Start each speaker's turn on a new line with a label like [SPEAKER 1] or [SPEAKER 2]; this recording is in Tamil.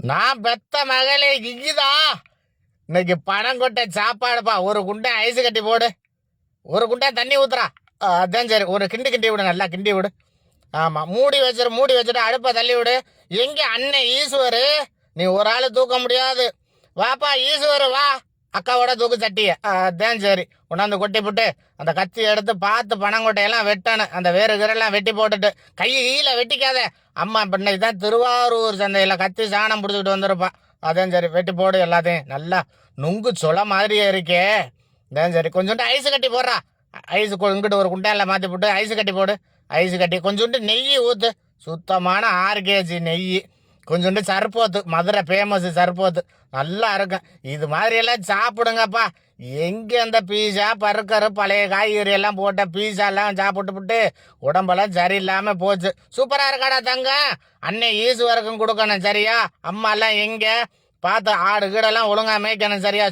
[SPEAKER 1] நான் பெத்த மகளே இங்குதா. இன்னைக்கு பணங்கொட்டை சாப்பாடுப்பா. ஒரு குண்டை ஐஸ் கட்டி போடு, ஒரு குண்டை தண்ணி ஊத்துறா. அதான் சரி, ஒரு கிண்டி கிண்டி விடு, நல்லா கிண்டி விடு. ஆமா, மூடி வச்சுட்டு அடுப்பை தள்ளி விடு. எங்க அண்ணன் ஈஸ்வரு? நீ ஒரு ஆளு தூக்க முடியாது. வாப்பா ஈஸ்வரு வா, அக்காவோட தூக்கு சட்டிய. அதான் சரி, உன்னாந்து கொட்டி போட்டு அந்த கத்தி எடுத்து பார்த்து பனங்கொட்டையெல்லாம் வெட்டணும். அந்த வேறு கீரெல்லாம் வெட்டி போட்டுட்டு கையை ஈல வெட்டிக்காத. அம்மா இன்னைக்கு தான் திருவாரூர் சந்தையில் கத்தி சாணம் பிடிச்சிக்கிட்டு வந்திருப்பா. அதான் சரி, வெட்டி போடு எல்லாத்தையும். நல்லா நுங்கு சொல மாதிரியே இருக்கே. அதான் சரி, கொஞ்சோண்டு ஐஸ் கட்டி போடுறா. ஐஸ் இங்கிட்டு ஒரு குண்டாயில் மாற்றி போட்டு ஐஸ் கட்டி போடு. ஐஸ் கட்டி கொஞ்சோண்டு நெய் ஊற்று, சுத்தமான 6 kg நெய். கொஞ்சோண்டு சர்போத்து, மதுரை ஃபேமஸ் சர்போத்து, நல்லா இருக்கும். இது மாதிரி எல்லாம் சாப்பிடுங்கப்பா. எங்கே அந்த பீஸா பர்கரு பழைய காய்கறி எல்லாம் போட்ட பீஸா எல்லாம் சாப்பிட்டு உடம்பெல்லாம் சரியில்லாமல் போச்சு. சூப்பராக இருக்காடா தங்க. அன்னை ஈஸ்வருக்கும் கொடுக்கணும் சரியா? அம்மா எல்லாம் எங்கே பார்த்து ஆடு கீடெல்லாம் ஒழுங்கா மேய்க்கணும் சரியா?